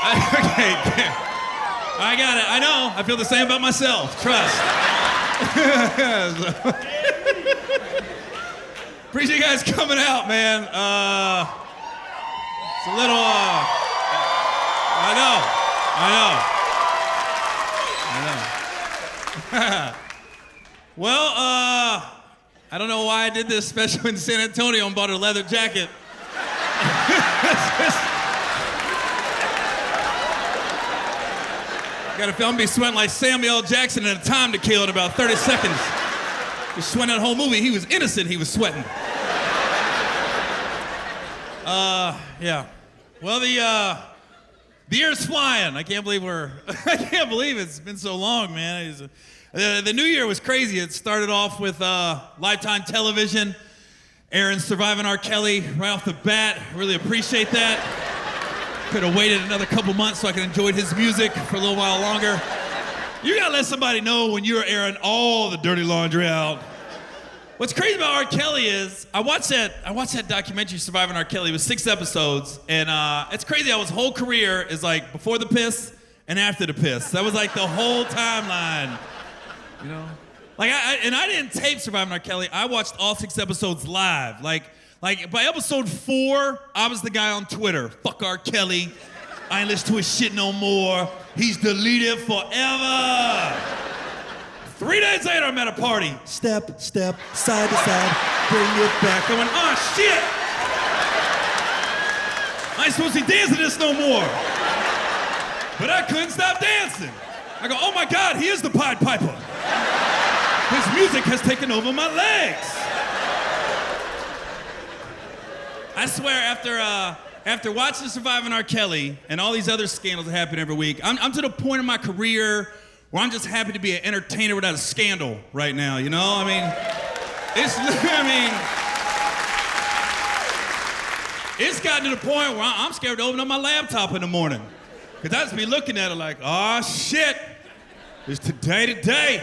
Okay. I got it. I know. I feel the same about myself. Trust. Appreciate you guys coming out, man. It's a little. I know. Well, I don't know why I did this special in San Antonio and bought a leather jacket. Got a film be sweating like Samuel L. Jackson in A Time to Kill in about 30 seconds. Just sweating that whole movie. He was innocent, he was sweating. Yeah. Well, the year's flying. I can't believe it's been so long, man. The new year was crazy. It started off with Lifetime Television. Aaron surviving R. Kelly right off the bat. Really appreciate that. Could have waited another couple months so I could enjoy his music for a little while longer. You gotta let somebody know when you're airing all the dirty laundry out. What's crazy about R. Kelly is, I watched that documentary, Surviving R. Kelly. It was 6 episodes, and it's crazy how his whole career is like before the piss and after the piss. That was like the whole timeline, you know? Like, I didn't tape Surviving R. Kelly. I watched all 6 episodes live. Like by episode 4, I was the guy on Twitter. Fuck R. Kelly. I ain't listen to his shit no more. He's deleted forever. 3 days later, I'm at a party. Step, side to side, bring it back. I went, oh shit! I ain't supposed to be dancing this no more. But I couldn't stop dancing. I go, oh my God, he is the Pied Piper. His music has taken over my legs. I swear, after watching Surviving R. Kelly and all these other scandals that happen every week, I'm to the point in my career where I'm just happy to be an entertainer without a scandal right now, you know? I mean, it's gotten to the point where I'm scared to open up my laptop in the morning. Because I just be looking at it like, oh shit, it's today.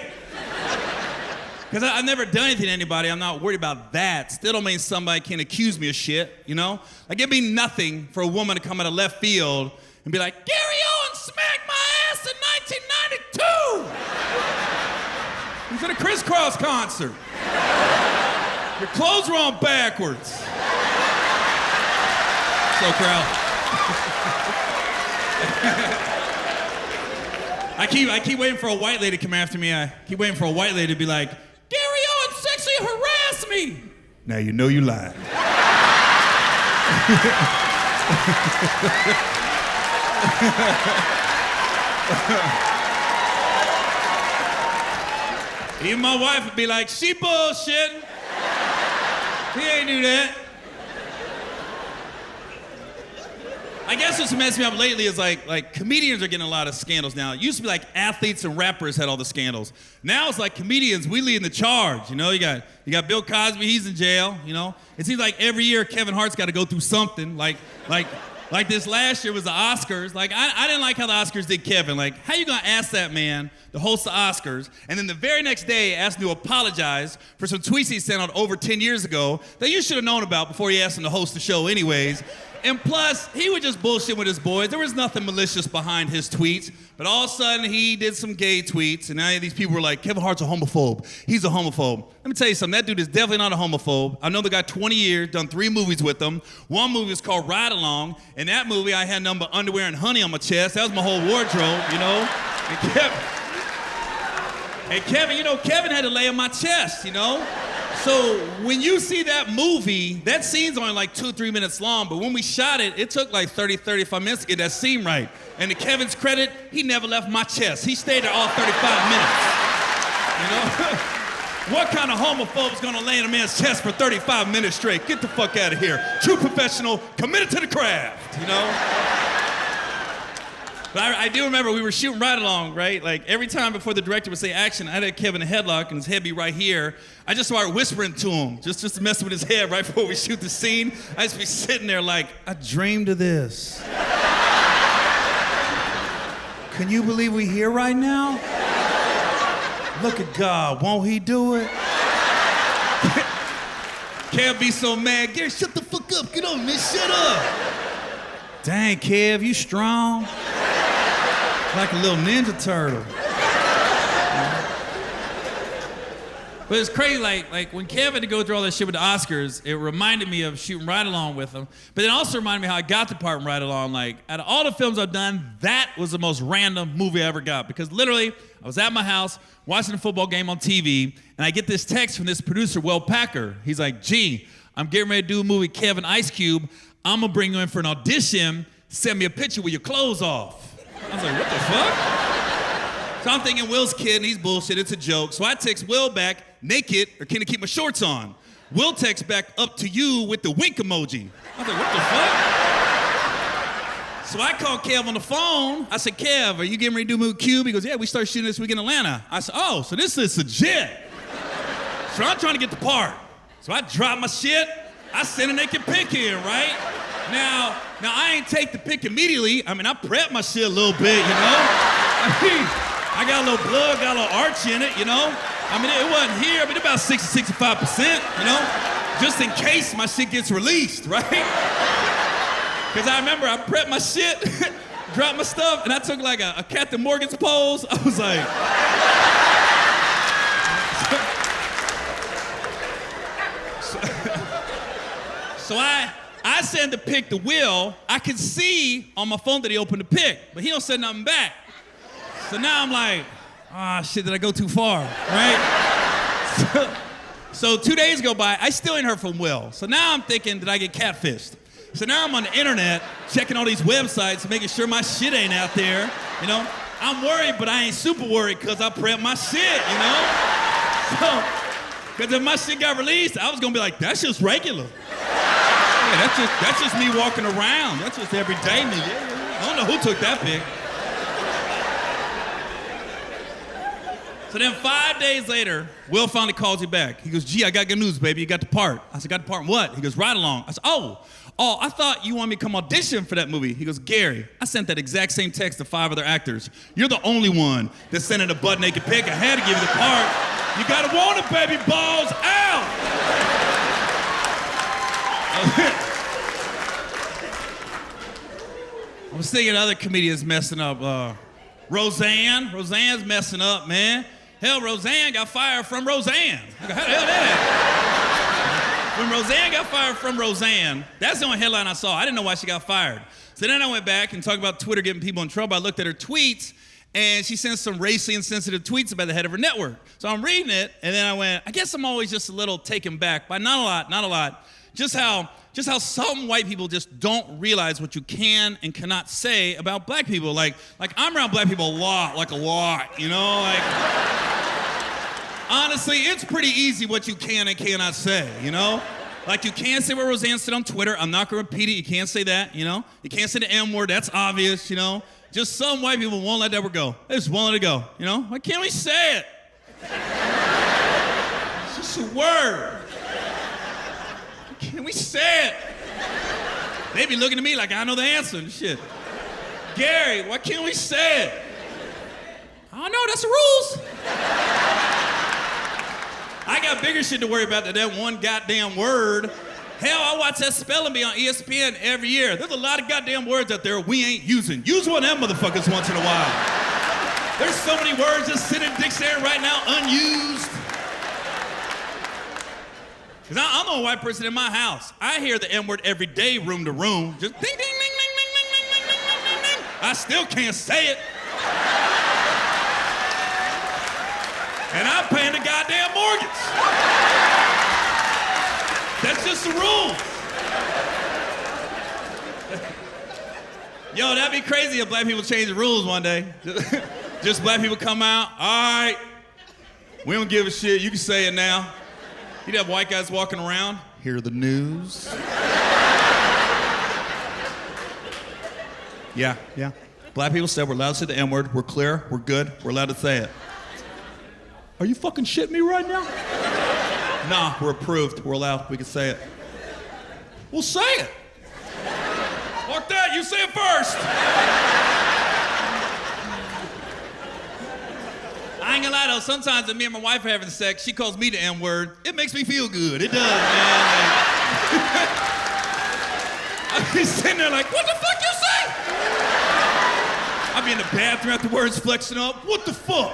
Because I've never done anything to anybody, I'm not worried about that. Still don't mean somebody can accuse me of shit, you know? Like, it'd be nothing for a woman to come out of left field and be like, Gary Owen smacked my ass in 1992! He's at a Criss Cross concert. Your clothes were on backwards. So, crowd. I keep waiting for a white lady to come after me. I keep waiting for a white lady to be like, Gary Owen sexually harassed me. Now you know you lied. Even my wife would be like, she bullshitting. He ain't do that. I guess what's messed me up lately is like comedians are getting a lot of scandals now. It used to be like athletes and rappers had all the scandals. Now it's like comedians, we lead the charge. You know, you got Bill Cosby, he's in jail. You know, it seems like every year Kevin Hart's got to go through something. Like this last year was the Oscars. Like I didn't like how the Oscars did Kevin. Like, how you gonna ask that man to host the Oscars and then the very next day ask him to apologize for some tweets he sent out over 10 years ago that you should have known about before you asked him to host the show anyways. And plus, he would just bullshit with his boys. There was nothing malicious behind his tweets. But all of a sudden, he did some gay tweets, and now these people were like, Kevin Hart's a homophobe. He's a homophobe. Let me tell you something. That dude is definitely not a homophobe. I know the guy 20 years, done 3 movies with him. One movie was called Ride Along. In that movie, I had nothing but underwear and honey on my chest. That was my whole wardrobe, you know? And Kevin, you know, Kevin had to lay on my chest, you know? So when you see that movie, that scene's only like 2 or 3 minutes long, but when we shot it, it took like 35 minutes to get that scene right. And to Kevin's credit, he never left my chest. He stayed there all 35 minutes. You know? What kind of homophobe's gonna lay in a man's chest for 35 minutes straight? Get the fuck out of here. True professional, committed to the craft, you know? But I do remember we were shooting Ride Along, right? Like every time before the director would say action, I'd have Kevin in a headlock and his head be right here. I just started whispering to him, just to mess with his head right before we shoot the scene. I just be sitting there like, I dreamed of this. Can you believe we here right now? Look at God, won't he do it? Can't be so mad. Gary, shut the fuck up, get on, man, shut up. Dang, Kev, you strong. Like a little Ninja Turtle. But it's crazy, like when Kev had to go through all that shit with the Oscars, it reminded me of shooting Ride Along with him. But it also reminded me how I got the part in Ride Along. Like, out of all the films I've done, that was the most random movie I ever got. Because literally, I was at my house watching a football game on TV, and I get this text from this producer, Will Packer. He's like, "Gee, I'm getting ready to do a movie with Kev and Ice Cube. I'm gonna bring you in for an audition. Send me a picture with your clothes off." I was like, what the fuck? So I'm thinking Will's kidding, he's bullshit, it's a joke. So I text Will back, naked, or can I keep my shorts on? Will texts back, up to you, with the wink emoji. I was like, what the fuck? So I called Kev on the phone. I said, "Kev, are you getting ready to do a movie with Cube?" He goes, "Yeah, we start shooting this week in Atlanta." I said, "Oh, so this is legit." So I'm trying to get the part. So I drop my shit, I send a naked pic in, right? Now I ain't take the pic immediately. I mean, I prepped my shit a little bit, you know? I got a little blood, got a little arch in it, you know? I mean, it wasn't here, I mean, about 60-65%, you know? Just in case my shit gets released, right? Because I remember I prepped my shit, dropped my stuff, and I took like a Captain Morgan's pose. I was like... So I send the pic to Will. I can see on my phone that he opened the pic, but he don't send nothing back. So now I'm like, shit, did I go too far, right? So 2 days go by, I still ain't heard from Will. So now I'm thinking, did I get catfished? So now I'm on the internet, checking all these websites, making sure my shit ain't out there, you know? I'm worried, but I ain't super worried, because I prepped my shit, you know? So, because if my shit got released, I was gonna be like, that's just regular. Yeah, that's just me walking around. That's just everyday me. Yeah. I don't know who took that pic. So then 5 days later, Will finally calls me back. He goes, "Gee, I got good news, baby. You got the part." I said, "Got the part in what?" He goes, "Ride Along." I said, oh, I thought you wanted me to come audition for that movie." He goes, "Gary, I sent that exact same text to 5 other actors. You're the only one that sent in a butt-naked pic. I had to give you the part. You gotta want it, baby. Balls out." I was thinking other comedians messing up. Roseanne's messing up, man. Hell, Roseanne got fired from Roseanne. How the hell that happen? When Roseanne got fired from Roseanne, that's the only headline I saw. I didn't know why she got fired. So then I went back and talked about Twitter getting people in trouble. I looked at her tweets, and she sent some racially insensitive tweets about the head of her network. So I'm reading it, and then I went, I guess I'm always just a little taken back by not a lot. Just how some white people just don't realize what you can and cannot say about black people. Like I'm around black people a lot, you know? Like, honestly, it's pretty easy what you can and cannot say, you know? Like, you can't say what Roseanne said on Twitter. I'm not gonna repeat it. You can't say that, you know? You can't say the M word. That's obvious, you know? Just some white people won't let that word go. They just won't let it go, you know? Why can't we say it? It's just a word. Why can't we say it? They be looking at me like I know the answer and shit. Gary, why can't we say it? I don't know, that's the rules. I got bigger shit to worry about than that one goddamn word. Hell, I watch that spelling bee on ESPN every year. There's a lot of goddamn words out there we ain't using. Use one of them motherfuckers once in a while. There's so many words just sitting in the dictionary right now, unused. Because I'm the only white person in my house. I hear the M word every day, room to room. Just ding, ding, ding, ding, ding, ding, ding, ding, ding, ding, ding. I still can't say it. And I'm paying the goddamn mortgage. That's just the rules. Yo, that'd be crazy if black people change the rules one day. Just black people come out, all right, we don't give a shit, you can say it now. You'd have white guys walking around, hear the news. Yeah. Black people said we're allowed to say the M-word, we're clear, we're good, we're allowed to say it. Are you fucking shitting me right now? Nah, we're approved, we're allowed, we can say it. Well, say it. Fuck that, you say it first. I ain't gonna lie though, sometimes when me and my wife are having sex, she calls me the M-word. It makes me feel good, it does, man. Like, I be sitting there like, what the fuck you say? I'd be in the bathroom afterwards, flexing up. What the fuck?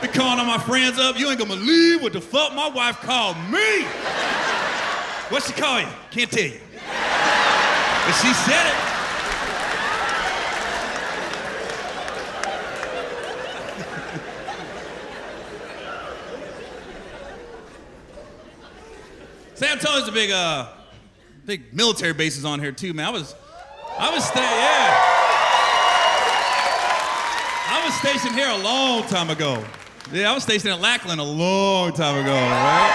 Be calling all my friends up. You ain't gonna believe what the fuck my wife called me. What she call you? Can't tell you. But she said it. San Antonio's a big military bases on here too, man. I was stationed here a long time ago. Yeah, I was stationed at Lackland a long time ago, right?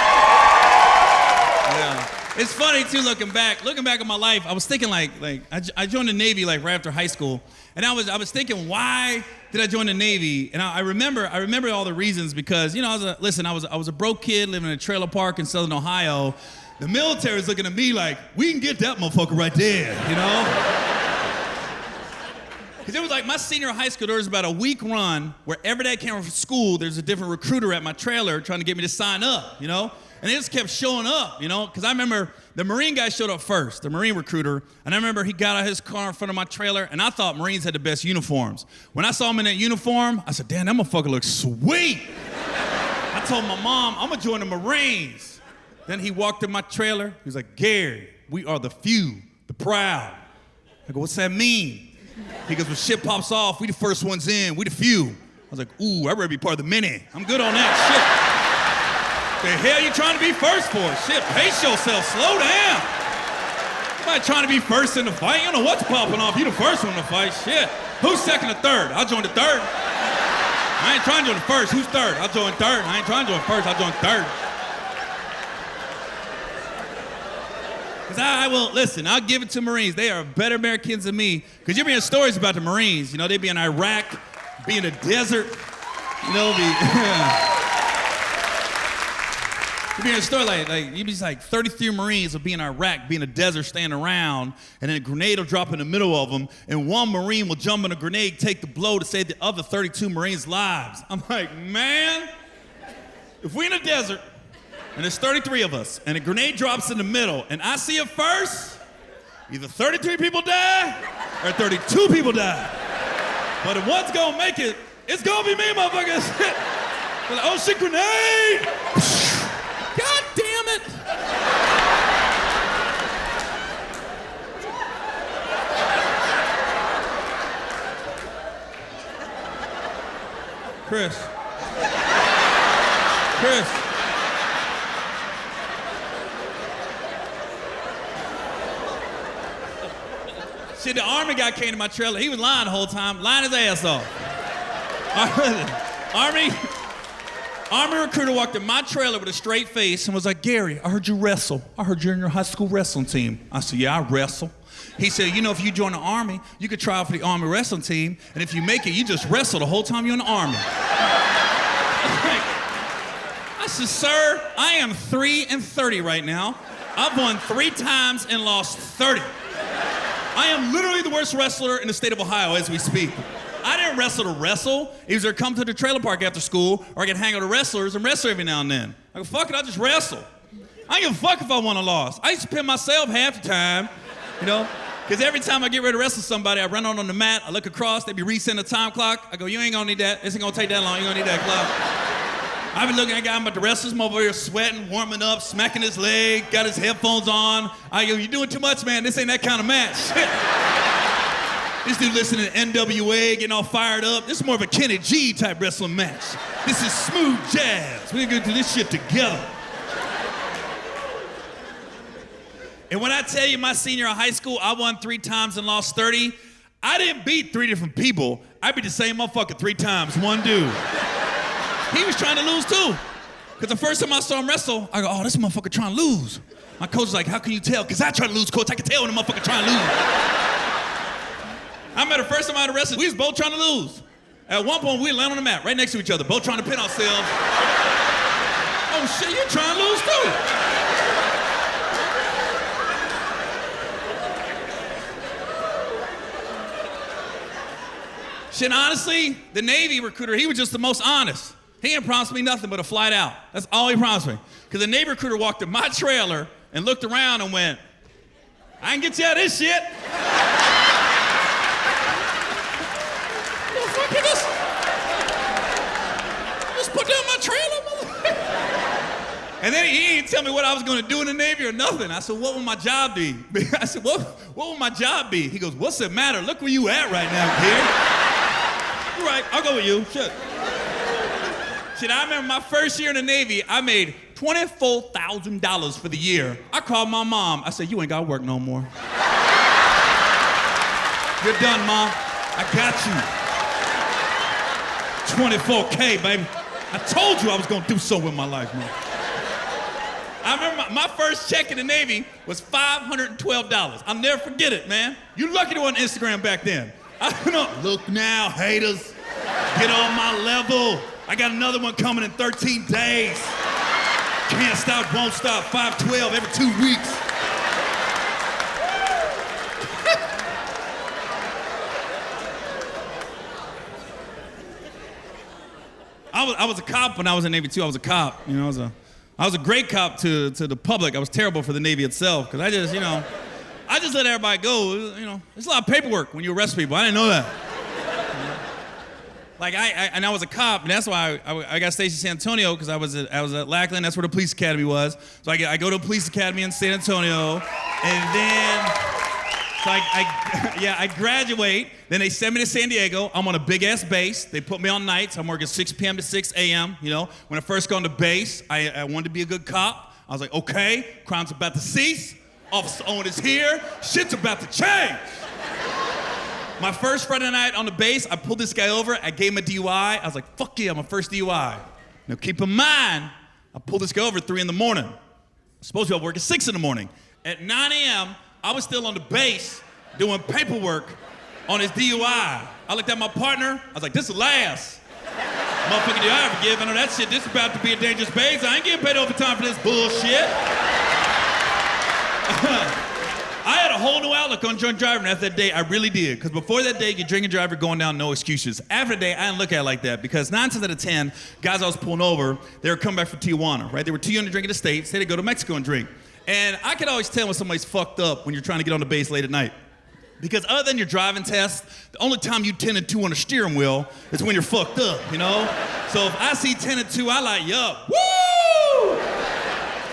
Yeah. It's funny too, looking back on my life. I was thinking like I joined the Navy like right after high school, and I was thinking, why did I join the Navy? And I remember all the reasons, because I was a broke kid living in a trailer park in Southern Ohio. The military was looking at me like, we can get that motherfucker right there, Because it was like my senior high school, there was about a week run where every day I came from school, there's a different recruiter at my trailer trying to get me to sign up, And they just kept showing up, Because I remember the Marine guy showed up first, the Marine recruiter, and I remember he got out of his car in front of my trailer, and I thought Marines had the best uniforms. When I saw him in that uniform, I said, damn, that motherfucker looks sweet. I told my mom, I'm gonna join the Marines. Then he walked in my trailer, he was like, Gary, we are the few, the proud. I go, what's that mean? He goes, when shit pops off, we the first ones in, we the few. I was like, ooh, I'd rather be part of the many. I'm good on that shit. The hell you trying to be first for? Shit, pace yourself, slow down. Somebody trying to be first in the fight, you don't know what's popping off, you the first one to fight, shit. Who's second or third? I'll join the third. I ain't trying to join the first, who's third? I'll join third. I ain't trying to join first, I'll join third. Listen, I'll give it to Marines. They are better Americans than me. Because you're hearing stories about the Marines. They be in Iraq, be in the desert. You'd be in a story you'd be like 33 Marines will be in Iraq, be in the desert, standing around, and then a grenade will drop in the middle of them, and one Marine will jump on a grenade, take the blow to save the other 32 Marines' lives. I'm like, man, if we in the desert, and there's 33 of us, and a grenade drops in the middle, and I see it first, either 33 people die, or 32 people die. But if one's gonna make it, it's gonna be me, motherfuckers. Like, oh shit, grenade! God damn it! Chris. See, the Army guy came to my trailer. He was lying the whole time, lying his ass off. Army recruiter walked in my trailer with a straight face and was like, Gary, I heard you wrestle. I heard you're in your high school wrestling team. I said, yeah, I wrestle. He said, if you join the Army, you could try out for the Army wrestling team, and if you make it, you just wrestle the whole time you're in the Army. I said, sir, I am 3-30 right now. I've won 3 times and lost 30. I am literally the worst wrestler in the state of Ohio as we speak. I didn't wrestle to wrestle. Either come to the trailer park after school, or I could hang out with wrestlers and wrestle every now and then. I go, fuck it, I'll just wrestle. I ain't give a fuck if I won or lost. I used to pin myself half the time, because every time I get ready to wrestle somebody, I run on the mat, I look across, they be resetting the time clock. I go, you ain't gonna need that. This ain't gonna take that long, you ain't gonna need that clock. I've been looking at a guy, I'm about to wrestle, him over here sweating, warming up, smacking his leg, got his headphones on. I go, you doing too much, man. This ain't that kind of match. This dude listening to NWA, getting all fired up. This is more of a Kenny G type wrestling match. This is smooth jazz. We're gonna do this shit together. And when I tell you my senior in high school, I won 3 times and lost 30, I didn't beat 3 different people. I beat the same motherfucker 3 times, one dude. He was trying to lose too. Because the first time I saw him wrestle, I go, oh, this motherfucker trying to lose. My coach was like, how can you tell? Because I try to lose, coach. I can tell when the motherfucker trying to lose. I remember the first time I had a wrestle, we was both trying to lose. At one point, we land on the mat, right next to each other, both trying to pin ourselves. Oh shit, you trying to lose too. Shit, honestly, the Navy recruiter, he was just the most honest. He didn't promise me nothing but a flight out. That's all he promised me. Because the Navy recruiter walked in my trailer and looked around and went, I can get you out of this shit. Motherfucker, just put down my trailer, motherfucker. And then he didn't tell me what I was gonna do in the Navy or nothing. I said, what will my job be? I said, what will my job be? He goes, what's the matter? Look where you at right now, kid. You're right, I'll go with you, shit. Shit, I remember my first year in the Navy, I made $24,000 for the year. I called my mom. I said, you ain't got to work no more. You're done, Mom. I got you. $24K, baby. I told you I was going to do so with my life, man. I remember my first check in the Navy was $512. I'll never forget it, man. You lucky to on Instagram back then. I don't know. Look now, haters. Get on my level. I got another one coming in 13 days. Can't stop, won't stop, 512 every 2 weeks. I was a cop when I was in the Navy too. I was a cop, you know. I was a great cop to the public. I was terrible for the Navy itself because I just let everybody go. You know, there's a lot of paperwork when you arrest people. I didn't know that. Like I was a cop, and that's why I got stationed in San Antonio because I was at Lackland. That's where the police academy was. So I go to the police academy in San Antonio, and then I graduate. Then they send me to San Diego. I'm on a big ass base. They put me on nights. I'm working 6 p.m. to 6 a.m. You know, when I first got on the base, I wanted to be a good cop. I was like, okay, crime's about to cease. Officer Owen is here. Shit's about to change. My first Friday night on the base, I pulled this guy over. I gave him a DUI. I was like, fuck yeah, my first DUI. Now keep in mind, I pulled this guy over at 3 in the morning. Supposed to be at work at 6 in the morning. At 9 a.m., I was still on the base doing paperwork on his DUI. I looked at my partner. I was like, this is last. Motherfucking DUI I ever give. I know that shit, this is about to be a dangerous base. I ain't getting paid overtime for this bullshit. I had a whole new outlook on drunk driving after that day. I really did. Because before that day, you drink and drive, you're going down, no excuses. After that day, I didn't look at it like that. Because 9 times out of 10, guys I was pulling over, they were coming back from Tijuana, right? They were too young to drink in the States. They had to go to Mexico and drink. And I could always tell when somebody's fucked up when you're trying to get on the base late at night. Because other than your driving test, the only time you 10 and 2 on a steering wheel is when you're fucked up, you know? So if I see 10 and 2, I like, yup, woo!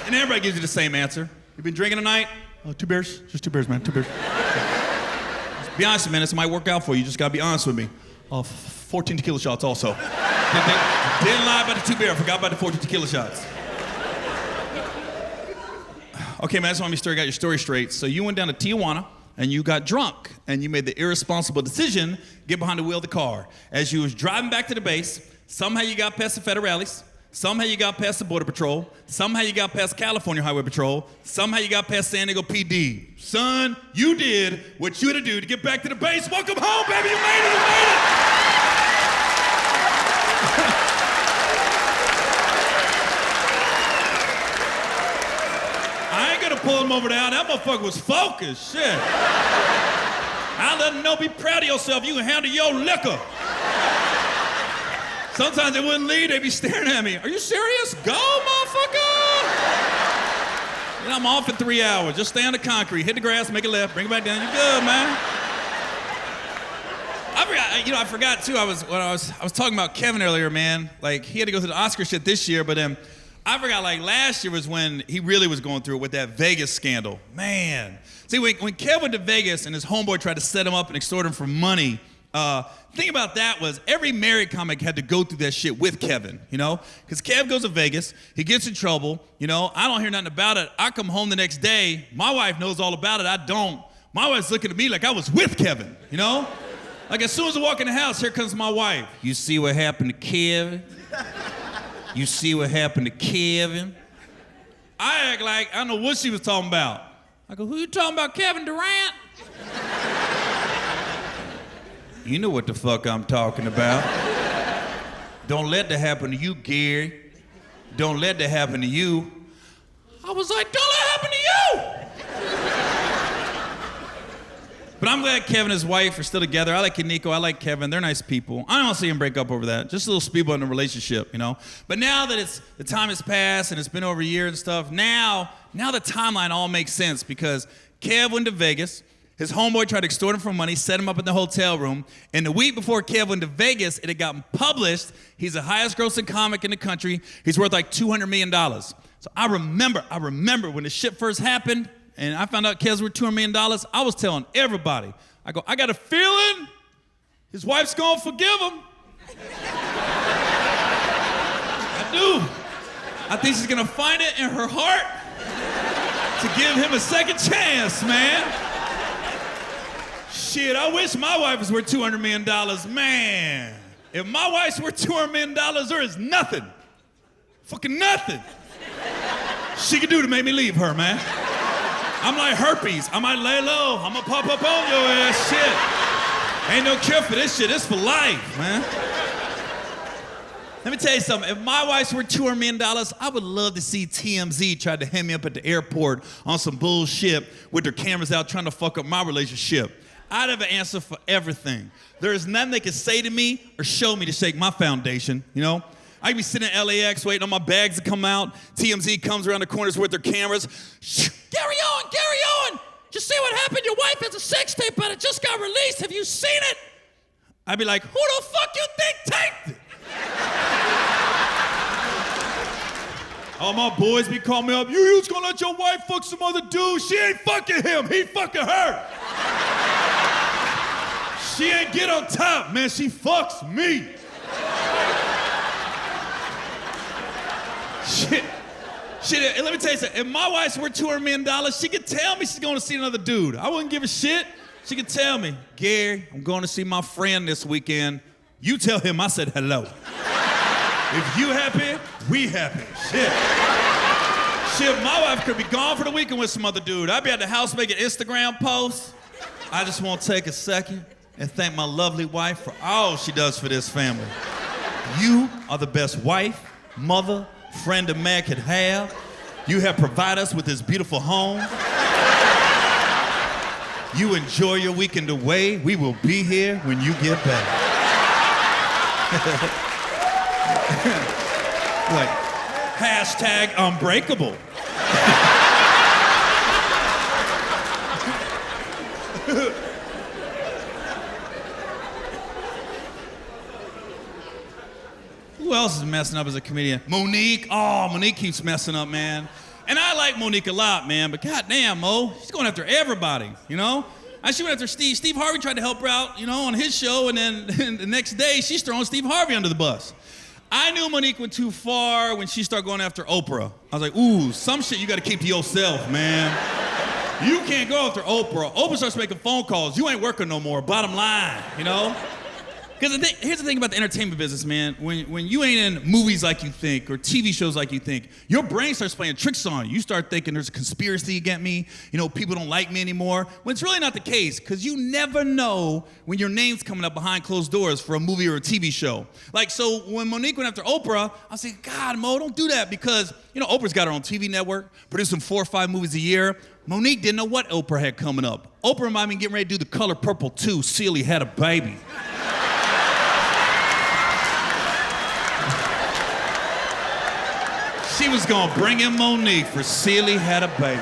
And everybody gives you the same answer. You been drinking tonight? 2 beers? Just 2 beers, man, 2 beers. Just be honest, man, this might work out for you. You just gotta be honest with me. 14 tequila shots also. Didn't lie about the 2 beer, I forgot about the 14 tequila shots. Okay, man, I just want to got your story straight. So you went down to Tijuana, and you got drunk, and you made the irresponsible decision, get behind the wheel of the car. As you was driving back to the base, somehow you got past the federales, somehow you got past the Border Patrol, somehow you got past California Highway Patrol, somehow you got past San Diego PD. Son, you did what you had to do to get back to the base. Welcome home, baby, you made it, you made it! I ain't gonna pull him over there. That motherfucker was focused, shit. I let him know, be proud of yourself. You can handle your liquor. Sometimes they wouldn't leave, they'd be staring at me. Are you serious? Go, motherfucker! And I'm off in 3 hours. Just stay on the concrete, hit the grass, make a left, bring it back down. You good, man? I forgot too. I was talking about Kevin earlier, man. Like he had to go through the Oscar shit this year, but I forgot, like, last year was when he really was going through it with that Vegas scandal. Man. See, when Kev went to Vegas and his homeboy tried to set him up and extort him for money, the thing about that was every married comic had to go through that shit with Kevin, you know? Because Kev goes to Vegas, he gets in trouble, you know? I don't hear nothing about it. I come home the next day, my wife knows all about it, I don't. My wife's looking at me like I was with Kevin, you know? Like, as soon as I walk in the house, here comes my wife. You see what happened to Kevin? You see what happened to Kevin? I act like I don't know what she was talking about. I go, who you talking about, Kevin Durant? You know what the fuck I'm talking about. Don't let that happen to you, Gary. Don't let that happen to you. I was like, don't let it happen to you! But I'm glad Kevin and his wife are still together. I like Kaneko, I like Kevin, they're nice people. I don't see them break up over that. Just a little speed bump in the relationship, you know? But now that the time has passed and it's been over a year and stuff, now the timeline all makes sense because Kev went to Vegas. His homeboy tried to extort him for money, set him up in the hotel room. And the week before Kev went to Vegas, it had gotten published. He's the highest grossing comic in the country. He's worth like $200 million. So I remember when the shit first happened and I found out Kev's worth $200 million, I was telling everybody, I got a feeling his wife's gonna forgive him. I do. I think she's gonna find it in her heart to give him a second chance, man. Shit, I wish my wife was worth $200 million. Man, if my wife's worth $200 million, there is nothing, fucking nothing she could do to make me leave her, man. I'm like herpes. I might lay low. I'm gonna pop up on your ass, shit. Ain't no cure for this shit. It's for life, man. Let me tell you something. If my wife's worth $200 million, I would love to see TMZ try to hand me up at the airport on some bullshit with their cameras out trying to fuck up my relationship. I'd have an answer for everything. There is nothing they can say to me or show me to shake my foundation, you know? I could be sitting in LAX waiting on my bags to come out. TMZ comes around the corners with their cameras. Gary Owen, just see what happened? Your wife has a sex tape, but it just got released. Have you seen it? I'd be like, who the fuck you think taped it? All my boys be calling me up, you was gonna let your wife fuck some other dude? She ain't fucking him, he fucking her. She ain't get on top, man, she fucks me. Shit, let me tell you something. If my wife's worth $200 million, she could tell me she's going to see another dude. I wouldn't give a shit. She could tell me, Gary, I'm going to see my friend this weekend. You tell him I said hello. If you happy, we happy. Shit, my wife could be gone for the weekend with some other dude. I'd be at the house making Instagram posts. I just want to take a second and thank my lovely wife for all she does for this family. You are the best wife, mother, friend a man could have. You have provided us with this beautiful home. You enjoy your weekend away. We will be here when you get back. Like, hashtag unbreakable. Who else is messing up as a comedian? Monique. Oh, Monique keeps messing up, man. And I like Monique a lot, man, but goddamn, Mo, she's going after everybody, you know? She went after Steve. Steve Harvey tried to help her out, you know, on his show, and then the next day, she's throwing Steve Harvey under the bus. I knew Monique went too far when she started going after Oprah. I was like, ooh, some shit you gotta keep to yourself, man. You can't go after Oprah. Oprah starts making phone calls. You ain't working no more, bottom line, you know? Because here's the thing about the entertainment business, man. When you ain't in movies like you think or TV shows like you think, your brain starts playing tricks on you. You start thinking there's a conspiracy against me. You know, people don't like me anymore. When it's really not the case, because you never know when your name's coming up behind closed doors for a movie or a TV show. Like, so when Monique went after Oprah, I was like, God, Mo, don't do that, because, you know, Oprah's got her own TV network, producing 4 or 5 movies a year. Monique didn't know what Oprah had coming up. Oprah reminded me getting ready to do The Color Purple 2. Celie had a baby. She was gonna bring in Monique for Celie had a baby.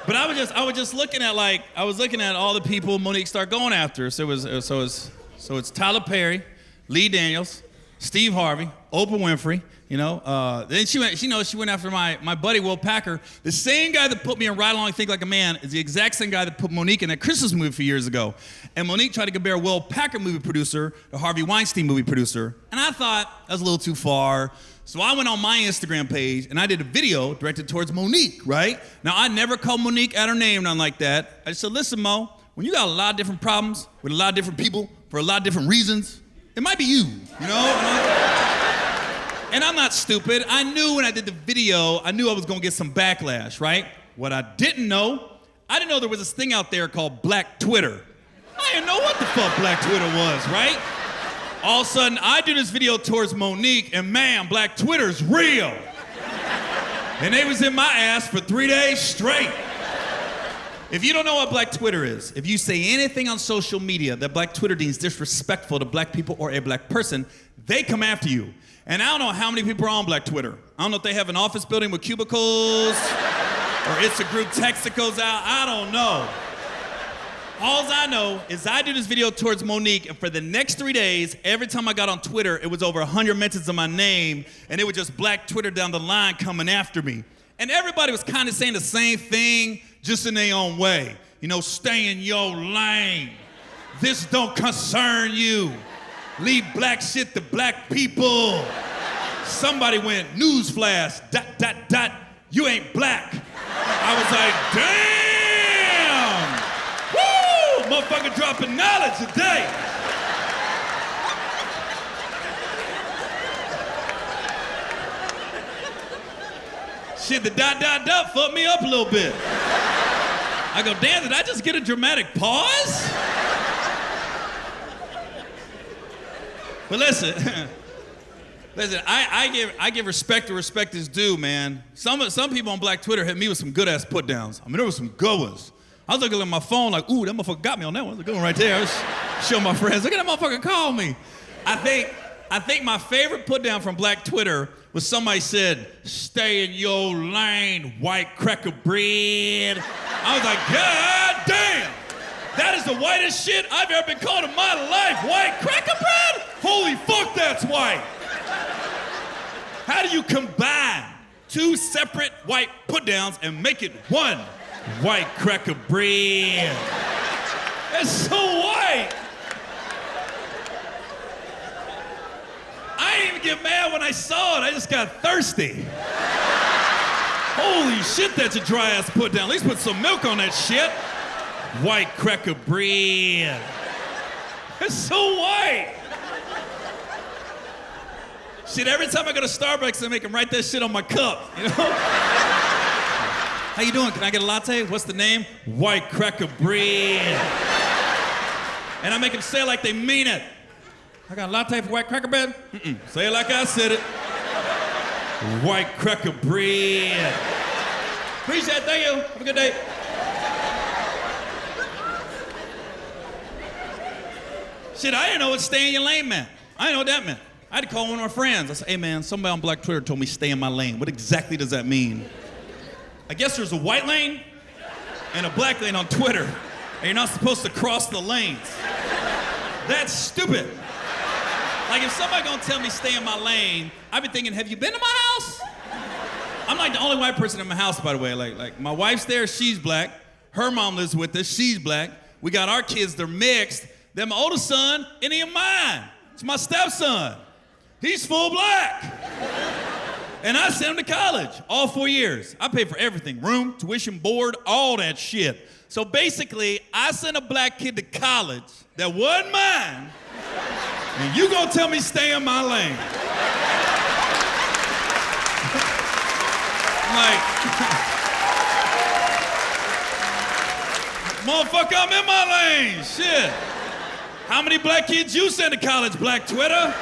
But I was just looking at all the people Monique started going after. So it's Tyler Perry, Lee Daniels, Steve Harvey, Oprah Winfrey. You know, then she went after my buddy Will Packer. The same guy that put me in Ride Along Think Like a Man is the exact same guy that put Monique in that Christmas movie a few years ago. And Monique tried to compare Will Packer movie producer to Harvey Weinstein movie producer. And I thought that was a little too far. So I went on my Instagram page and I did a video directed towards Monique, right? Now, I never called Monique out her name, nothing like that. I just said, listen, Mo, when you got a lot of different problems with a lot of different people for a lot of different reasons, it might be you know? And I'm not stupid. I knew when I did the video, I knew I was gonna get some backlash, right? What I didn't know there was this thing out there called Black Twitter. I didn't know what the fuck Black Twitter was, right? All of a sudden, I do this video towards Monique, and man, Black Twitter's real. And they was in my ass for 3 days straight. If you don't know what Black Twitter is, if you say anything on social media that Black Twitter deems disrespectful to Black people or a Black person, they come after you. And I don't know how many people are on Black Twitter. I don't know if they have an office building with cubicles, or it's a group text that goes out. I don't know. All I know is I did this video towards Monique, and for the next 3 days, every time I got on Twitter, it was over 100 mentions of my name, and it was just Black Twitter down the line coming after me. And everybody was kind of saying the same thing, just in their own way. You know, stay in your lane. This don't concern you. Leave Black shit to Black people. Somebody went, newsflash, ... You ain't Black. I was like, damn! Woo! Motherfucker dropping knowledge today. Shit, the ... fucked me up a little bit. I go, damn, did I just get a dramatic pause? But listen, I give respect to respect is due, man. Some people on Black Twitter hit me with some good ass put downs. I mean, there was some good ones. I was looking at my phone like, ooh, that motherfucker got me on that one. That's a good one right there. I was showing my friends, look at that motherfucker call me. I think my favorite put down from Black Twitter was somebody said, stay in your lane, white cracker bread. I was like, God damn, that is the whitest shit I've ever been called in my life. White cracker bread? Holy fuck, that's white. How do you combine two separate white put downs and make it one white cracker bread? That's so white. I didn't even get mad when I saw it. I just got thirsty. Holy shit, that's a dry ass put down. At least put some milk on that shit. White cracker bread. It's so white. Shit, every time I go to Starbucks, I make them write that shit on my cup, you know? How you doing? Can I get a latte? What's the name? White cracker bread. And I make them say it like they mean it. I got a latte for white cracker bread? Mm-mm. Say it like I said it. White cracker bread. Appreciate it, thank you. Have a good day. Shit, I didn't know what stay in your lane meant. I didn't know what that meant. I had to call one of my friends. I said, hey man, somebody on Black Twitter told me stay in my lane. What exactly does that mean? I guess there's a white lane and a black lane on Twitter, and you're not supposed to cross the lanes. That's stupid. Like if somebody gonna tell me stay in my lane, I've been thinking, have you been to my house? I'm like the only white person in my house, by the way. Like my wife's there, she's Black. Her mom lives with us, she's Black. We got our kids, they're mixed. Then my oldest son, any of mine. It's my stepson. He's full Black. And I sent him to college, all 4 years. I paid for everything, room, tuition, board, all that shit. So basically, I sent a Black kid to college that wasn't mine, and you gonna tell me stay in my lane. Like, motherfucker, I'm in my lane, shit. How many Black kids you sent to college, Black Twitter?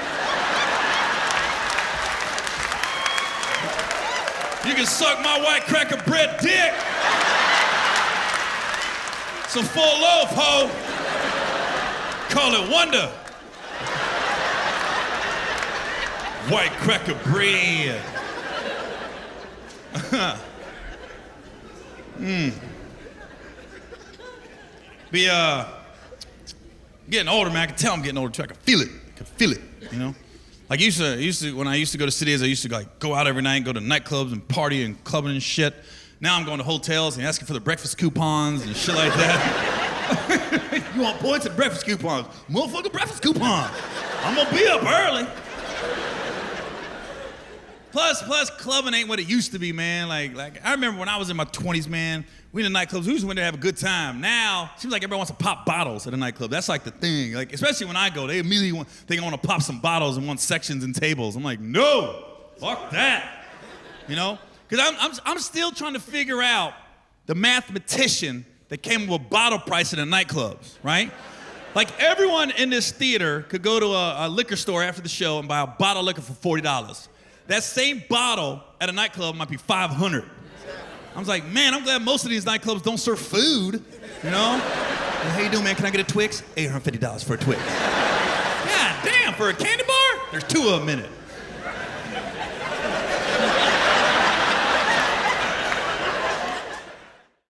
You can suck my white cracker bread dick. It's a full loaf, ho. Call it wonder. White cracker bread. Getting older, man. I can tell I'm getting older too. I can feel it. You know? Like when I used to go to cities, I used to like go out every night, go to nightclubs and party and clubbing and shit. Now I'm going to hotels and asking for the breakfast coupons and shit like that. You want points at breakfast coupons? Motherfucker, breakfast coupon. I'm gonna be up early. Plus, clubbing ain't what it used to be, man. Like I remember when I was in my 20s, man, we in the nightclubs, we just went there to have a good time. Now, it seems like everybody wants to pop bottles at a nightclub. That's like the thing. Like, especially when I go, they immediately think I want to pop some bottles and want sections and tables. I'm like, no, fuck that. You know? Because I'm still trying to figure out the mathematician that came up with bottle price in the nightclubs, right? Like everyone in this theater could go to a liquor store after the show and buy a bottle of liquor for $40. That same bottle at a nightclub might be $500. I was like, man, I'm glad most of these nightclubs don't serve food, you know? How you doing, man? Can I get a Twix? $850 for a Twix. God damn, for a candy bar? There's 2 of them in it.